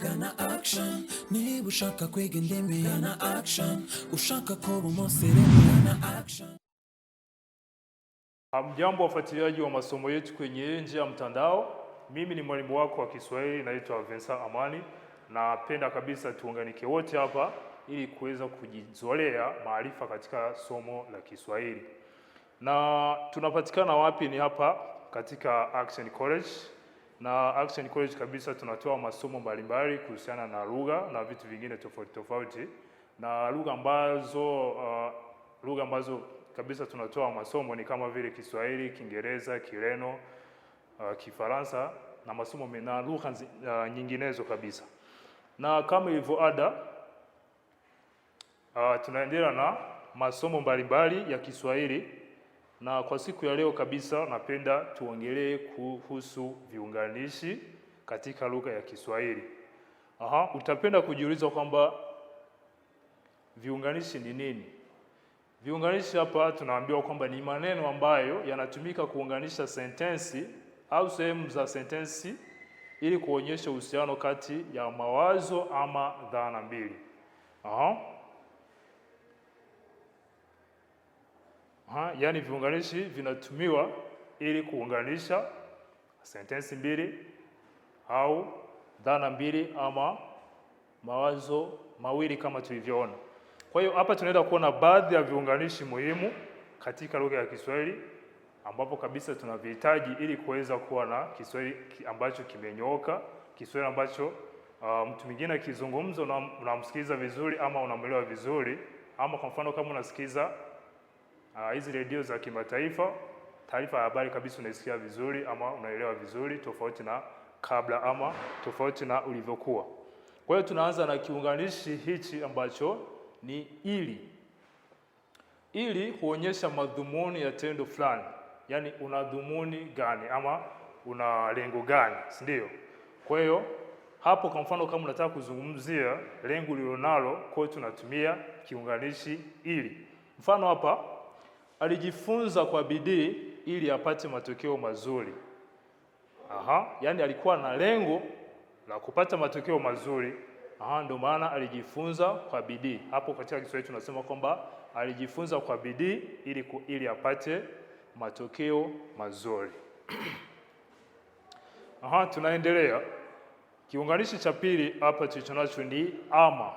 Gana action niba ushaka kwiga indimi Gana action ushaka kuba umusirimu Gana action. Hamjambo wafuatiliaji wa masomo yetu kwenye njia ya mtandao. Mimi ni mwalimu wako wa Kiswahili, naitwa Vincent Amani. Napenda kabisa tuunganike wote hapa ili kuweza kujizolea maarifa katika somo la Kiswahili. Na tunapatikana wapi? Ni hapa katika Action College. Na Action College kabisa tunatoa masomo mbalimbali kuhusiana na lugha na vitu vingine tofauti tofauti. Na lugha ambazo kabisa tunatoa masomo ni kama vile Kiswahili, Kiingereza, Kireno, Kifaransa na masomo na lugha nyinginezo kabisa. Na kama ilivyo ada, tunaendelea na masomo mbalimbali ya Kiswahili, na kwa siku ya leo kabisa napenda tuongelee kuhusu viunganishi katika lugha ya Kiswahili. Utapenda kujiuliza kwamba viunganishi ni nini? Viunganishi hapa tunaambiwa kwamba ni maneno ambayo yanatumika kuunganisha sentensi au sehemu za sentensi ili kuonyesha uhusiano kati ya mawazo ama dhana mbili. Yaani viunganishi vinatumiwa ili kuunganisha sentensi mbili au dhana mbili ama mawazo mawili kama tulivyoona. Kwa hiyo hapa tunaenda kuona baadhi ya viunganishi muhimu katika lugha ya Kiswahili ambapo kabisa tunavihitaji ili kuweza kuwa na Kiswahili ambacho kimenyooka, Kiswahili ambacho mtu mwingine akizungumza unamsikiliza vizuri ama unamuelewa vizuri, ama kwa mfano kama unasikiza hizi redio za kimataifa, taarifa ya habari kabisa unaisikia vizuri ama unaelewa vizuri tofauti na kabla ama tofauti na ulivyokuwa. Kwa hiyo tunaanza na kiunganishi hichi ambacho ni ili. Ili huonyesha madhumuni ya tendo fulani. Yaani una dhumuni gani ama una lengo gani, si ndio? Kwa hiyo hapo kwa mfano kama unataka kuzungumzia lengo ulilonalo, kwa hiyo tunatumia kiunganishi ili. Mfano hapa, alijifunza kwa bidii ili apate matokeo mazuri. Yaani alikuwa na lengo la kupata matokeo mazuri. Ndio maana alijifunza kwa bidii. Hapo katika Kiswahili tunasema kwamba alijifunza kwa bidii ili apate matokeo mazuri. Tunaendelea. Kiunganishi cha pili hapa tulichonacho ni ama.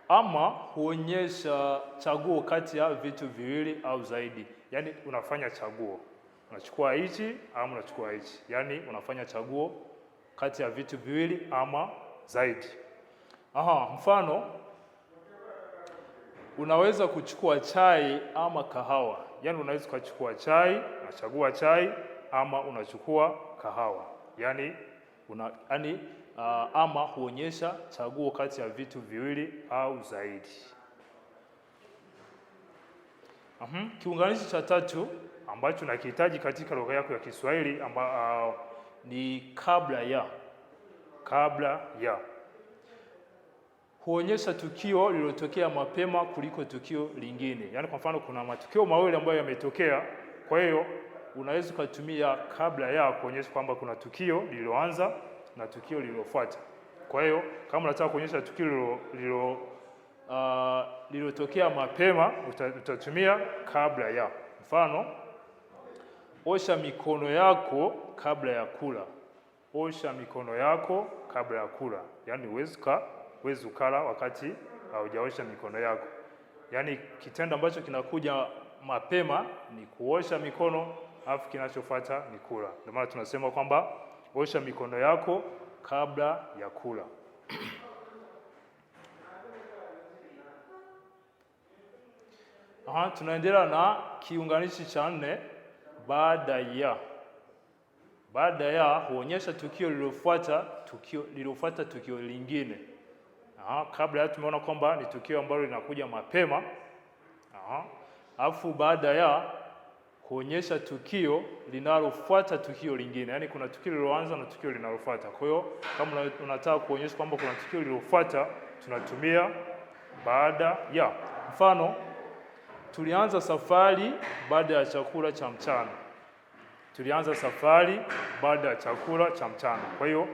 Ama huonyesha chaguo kati ya vitu viwili au zaidi. Yaani unafanya chaguo. Unachukua hichi ama unachukua hichi. Yaani unafanya chaguo kati ya vitu viwili ama zaidi. Mfano, unaweza kuchukua chai ama kahawa. Yaani unaweza kuchukua chai, unachagua chai ama unachukua kahawa. Yaani ama huonyesha chaguo kati ya vitu viwili au zaidi. Kiunganishi cha tatu ambacho nakihitaji katika lugha yako ya Kiswahili ni kabla ya. Kabla ya huonyesha tukio lililotokea mapema kuliko tukio lingine. Yaani kwa mfano kuna matukio mawili ambayo yametokea, kwa hiyo unaweza kutumia kabla ya kuonyesha kwamba kuna tukio lililoanza na tukio lililofuata. Kwa hiyo kama unataka kuonyesha tukio lililotokea mapema utatumia kabla ya. Mfano, osha mikono yako kabla ya kula. Osha mikono yako kabla ya kula. Yaani huwezi ukala wakati haujaosha mikono yako. Yaani kitendo ambacho kinakuja mapema ni kuosha mikono, alafu kinachofuata ni kula. Ndio maana tunasema kwamba osha mikono yako kabla ya kula. Tunaendelea na kiunganishi cha nne, baada ya. Baada ya huonyesha tukio lililofuata tukio lingine. Kabla ya tumeona kwamba ni tukio ambalo linakuja mapema. Alafu baada ya huonyesha tukio linalofuata tukio lingine. Yaani kuna tukio lililoanza na tukio linalofuata. Kwa hiyo kama unataka kuonyesha kwamba kuna tukio lililofuata, tunatumia baada ya. Mfano, tulianza safari baada ya chakula cha mchana. tulianza safari baada ya chakula cha mchana. Kwa hiyo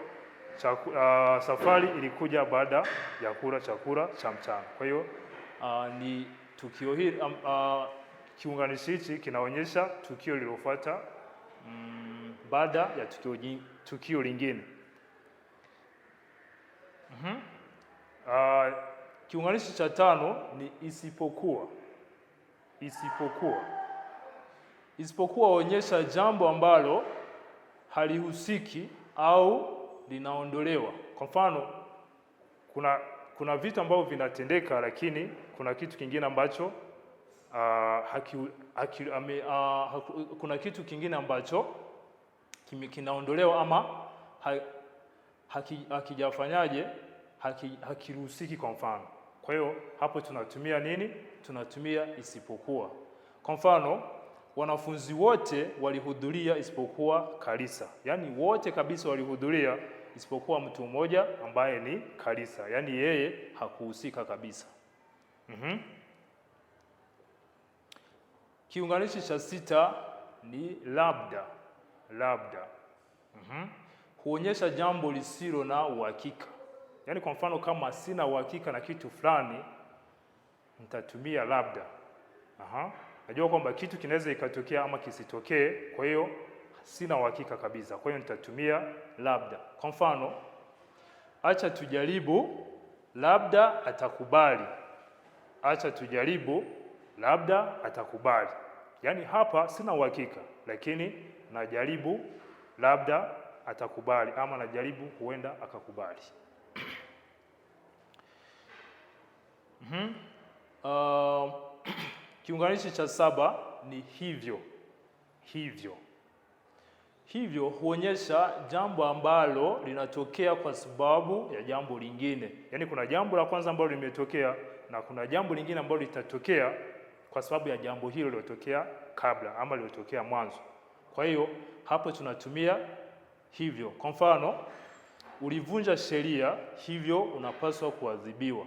safari ilikuja baada ya kula chakula cha mchana. Kwa hiyo ni tukio hili, kiunganishi hichi kinaonyesha tukio lililofuata baada ya tukio lingine. Kiunganishi cha tano ni isipokuwa. Isipokuwa huonyesha jambo ambalo halihusiki au linaondolewa. Kwa mfano, kuna vitu ambavyo vinatendeka, lakini kuna kitu kingine ambacho kuna kitu kingine ambacho kinaondolewa ama hakijafanyaje, hakiruhusiki kwa mfano. Kwa hiyo hapo tunatumia nini? Tunatumia isipokuwa. Kwa mfano, wanafunzi wote walihudhuria isipokuwa Kalisa. Yaani wote kabisa walihudhuria isipokuwa mtu mmoja ambaye ni Kalisa. Yaani yeye hakuhusika kabisa. Kiunganishi cha sita ni labda. Huonyesha jambo lisilo na uhakika. Yaani kwa mfano, kama sina uhakika na kitu fulani, nitatumia labda. Najua kwamba kitu kinaweza ikatokea ama kisitokee, kwa hiyo sina uhakika kabisa. Kwa hiyo nitatumia labda. Kwa mfano, acha tujaribu, labda atakubali. Acha tujaribu, labda atakubali. Yaani hapa sina uhakika, lakini najaribu, labda atakubali, ama najaribu, huenda akakubali. Kiunganishi cha saba ni hivyo. Hivyo huonyesha jambo ambalo linatokea kwa sababu ya jambo lingine. Yaani kuna jambo la kwanza ambalo limetokea na kuna jambo lingine ambalo litatokea kwa sababu ya jambo hilo lilotokea kabla ama lilotokea mwanzo. Kwa hiyo hapo tunatumia hivyo. Kwa mfano, ulivunja sheria, hivyo unapaswa kuadhibiwa.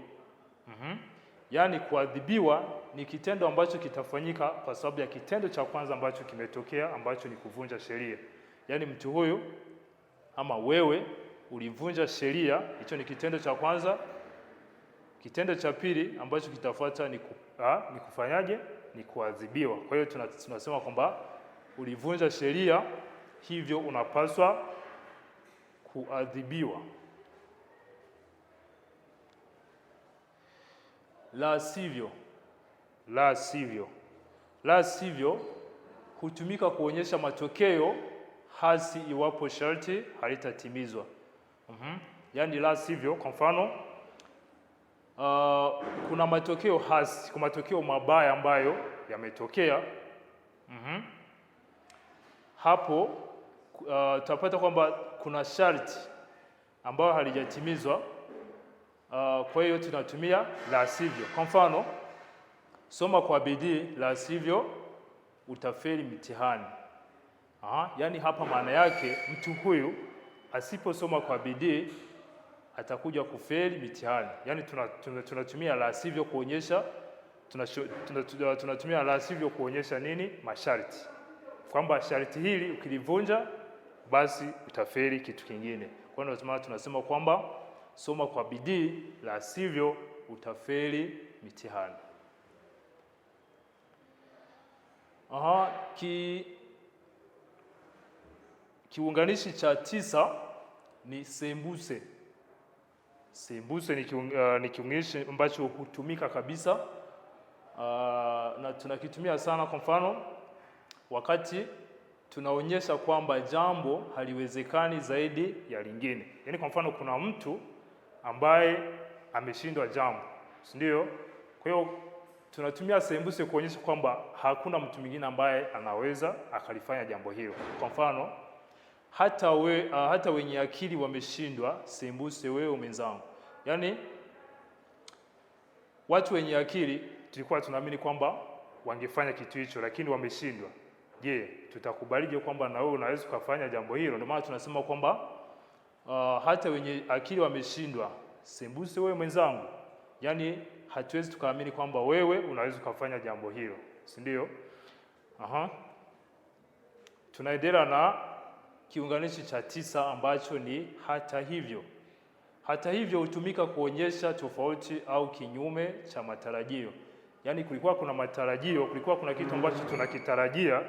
Yaani kuadhibiwa ni kitendo ambacho kitafanyika kwa sababu ya kitendo cha kwanza ambacho kimetokea, ambacho ni kuvunja sheria. Yaani mtu huyu ama wewe ulivunja sheria, hicho ni kitendo cha kwanza. Kitendo cha pili ambacho kitafuata ni kufanyaje? Ni kuadhibiwa. Kwa hiyo tunasema kwamba ulivunja sheria, hivyo unapaswa kuadhibiwa. La sivyo hutumika kuonyesha matokeo hasi iwapo sharti halitatimizwa. Yaani la sivyo, kwa mfano, kuna matokeo hasi, kuna matokeo mabaya ambayo yametokea. Hapo tutapata kwamba kuna sharti ambayo halijatimizwa. Kwa hiyo tunatumia la sivyo. Kwa mfano, soma kwa bidii, la sivyo utafeli mtihani. Yaani hapa maana yake mtu huyu asiposoma kwa bidii atakuja kufeli mitihani. Yaani tunatumia la sivyo kuonyesha tunatumia la sivyo kuonyesha nini? Masharti. Kwamba sharti hili ukilivunja basi utafeli kitu kingine. Kwa hiyo tunasema kwamba soma kwa bidii, la sivyo utafeli mitihani. Kiunganishi cha tisa ni sembuse. Sembuse ni kiunganishi ambacho hutumika kabisa na tunakitumia sana. Kwa mfano, wakati tunaonyesha kwamba jambo haliwezekani zaidi ya lingine. Yaani kwa mfano, kuna mtu ambaye ameshindwa jambo, si ndio? Kwa hiyo tunatumia sembuse kuonyesha kwamba hakuna mtu mwingine ambaye anaweza akalifanya jambo hilo. Kwa mfano, hata wenye akili wameshindwa, sembuse wewe mwenzangu. Yaani watu wenye akili tulikuwa tunaamini kwamba wangefanya kitu hicho, lakini wameshindwa. Je, tutakubalije kwamba na wewe unaweza kufanya jambo hilo? Ndio maana tunasema kwamba hata wenye akili wameshindwa, sembuse wewe mwenzangu. Yaani hatuwezi tukaamini kwamba wewe unaweza kufanya jambo hilo, si ndio? tunaendelea na kiunganishi cha 9 ambacho ni hata hivyo. Hata hivyo hutumika kuonyesha tofauti au kinyume cha matarajio. Yaani kulikuwa kuna matarajio, kulikuwa kuna kitu ambacho tunakitarajia,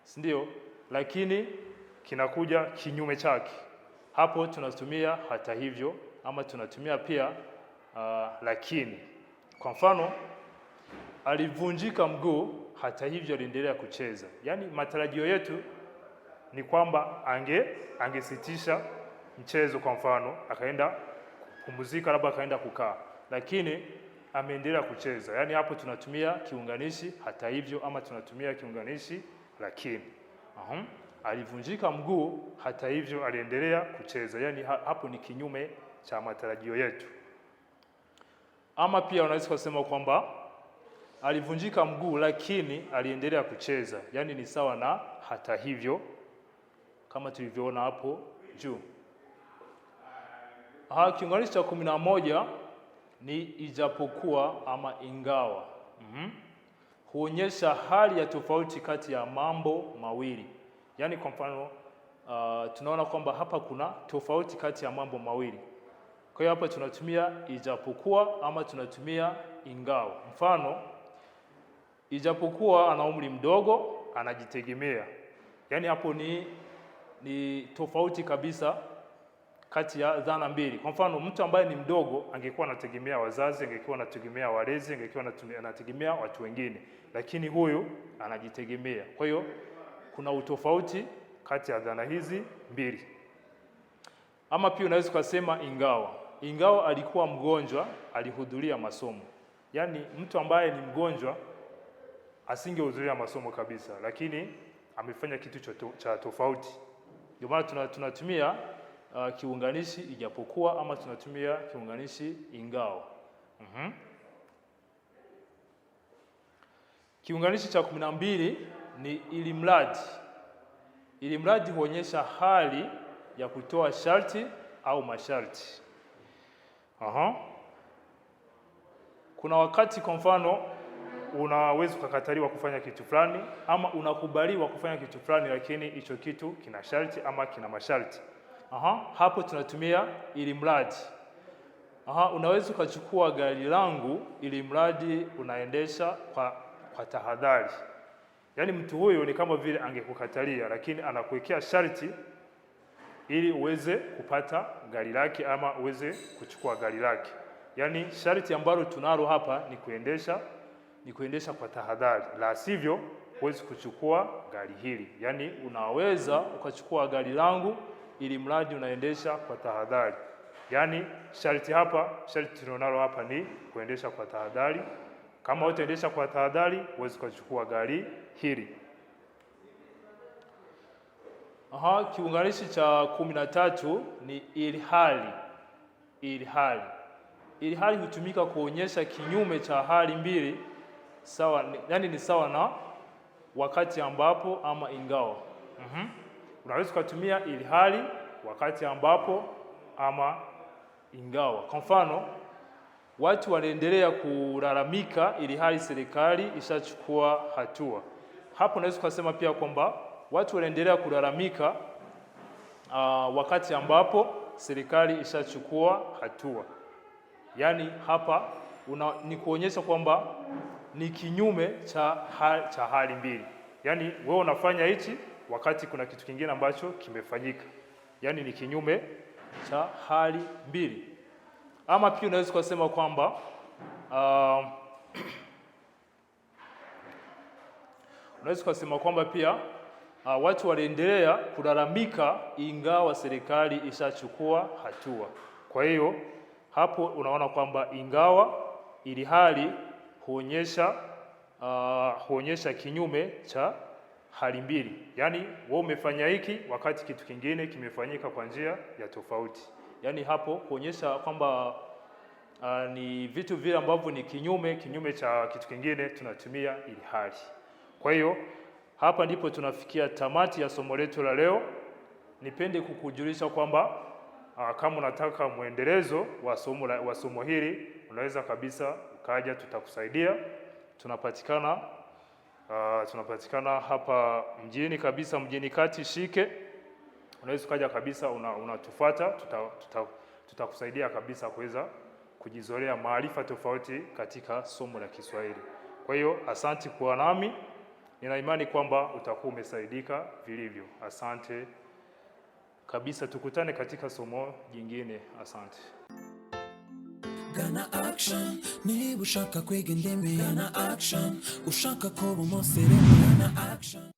si ndio? Lakini kinakuja kinyume chake. Hapo tunatumia hata hivyo, ama tunatumia pia lakini. Kwa mfano, alivunjika mguu, hata hivyo aliendelea kucheza. Yaani matarajio yetu ni kwamba angesitisha mchezo, kwa mfano akaenda kupumzika, labda akaenda kukaa, lakini ameendelea kucheza. Yaani hapo tunatumia kiunganishi hata hivyo, ama tunatumia kiunganishi lakini. Alivunjika mguu, hata hivyo aliendelea kucheza. Yaani hapo ni kinyume cha matarajio yetu. Ama pia unaweza kusema kwamba alivunjika mguu lakini aliendelea kucheza. Yaani ni sawa na hata hivyo, kama tulivyoona hapo juu. Kiunganishi cha 11 ni ijapokuwa ama ingawa. Huonyesha hali ya tofauti kati ya mambo mawili. Yaani kwa mfano tunaona kwamba hapa kuna tofauti kati ya mambo mawili. Kwa hiyo hapa tunatumia ijapokuwa ama tunatumia ingawa. Mfano, ijapokuwa ana umri mdogo, anajitegemea. Yaani hapo ni tofauti kabisa kati ya dhana mbili. Kwa mfano, mtu ambaye ni mdogo angekuwa anategemea wazazi, angekuwa anategemea walezi, angekuwa anategemea watu wengine, lakini huyu anajitegemea. Kwa hiyo kuna utofauti kati ya dhana hizi mbili. Ama pia unaweza kusema ingawa alikuwa mgonjwa, alihudhuria masomo. Yaani mtu ambaye ni mgonjwa asingehudhuria masomo kabisa, lakini amefanya kitu cha tofauti. Ndio maana tunatumia kiunganishi ijapokuwa, ama tunatumia kiunganishi ingawa. Kiunganishi cha 12 ni ilimradi. Ilimradi huonyesha hali ya kutoa sharti au masharti. Kuna wakati, kwa mfano, unaweza kukataliwa kufanya kitu fulani, ama unakubaliwa kufanya kitu fulani, lakini hicho kitu kina sharti ama kina masharti. Hapo tunatumia ilimradi. Unaweza ukachukua gari langu ili mradi unaendesha kwa tahadhari. Yaani mtu huyo ni kama vile angekukatalia, lakini anakuwekea sharti ili uweze kupata gari lake ama uweze kuchukua gari lake. Yaani sharti ambalo tunalo hapa ni kuendesha kwa tahadhari, la sivyo huwezi kuchukua gari hili. Yaani unaweza ukachukua gari langu ili mradi unaendesha kwa tahadhari. Yaani sharti tunalo hapa ni kuendesha kwa tahadhari. Kama utaendesha kwa tahadhari, huwezi kuchukua gari hili. Kiunganishi cha 13 ni ilhali. Ilhali hutumika kuonyesha kinyume cha hali mbili sawa, yani ni sawa na wakati ambapo ama ingawa. Unaweza kutumia ilhali wakati ambapo ama ingawa. Kwa mfano, watu wanaendelea kulalamika ilhali serikali ishachukua hatua. Hapo unaweza kusema pia kwamba watu wanaendelea kulalamika wakati ambapo serikali ishachukua hatua. Yaani hapa ni kuonyesha kwamba ni kinyume cha hali mbili. Yaani wewe unafanya hichi wakati kuna kitu kingine ambacho kimefanyika. Yaani ni kinyume cha hali mbili. Ama pia unaweza kusema kwamba pia watu waliendelea kulalamika ingawa serikali ishachukua hatua. Kwa hiyo hapo unaona kwamba ingawa ilhali huonyesha kinyume cha hali mbili. Yaani wewe umefanya hiki wakati kitu kingine kimefanyika kwa njia ya tofauti. Yaani hapo kuonyesha kwamba ni vitu vile ambavyo ni kinyume cha kitu kingine, tunatumia ilhali. Kwa hiyo hapa ndipo tunafikia tamati ya somo letu la leo. Nipende kukujulisha kwamba kama unataka mwendelezo wa somo hili, unaweza kabisa ukaja, tutakusaidia. Tunapatikana Tunapatikana hapa mjini kabisa, mjini kati Shike. Unaweza ukaja kabisa, unatufuata, tutakusaidia kabisa kuweza kujizolea maarifa tofauti katika somo la Kiswahili. Kwa hiyo asante kwa nami, nina imani kwamba utakuwa umesaidika vilivyo. Asante kabisa, tukutane katika somo jingine. Asante. Gana action, niba ushaka kwiga indimi. Gana action, ushaka kuba umusirimu. Gana action.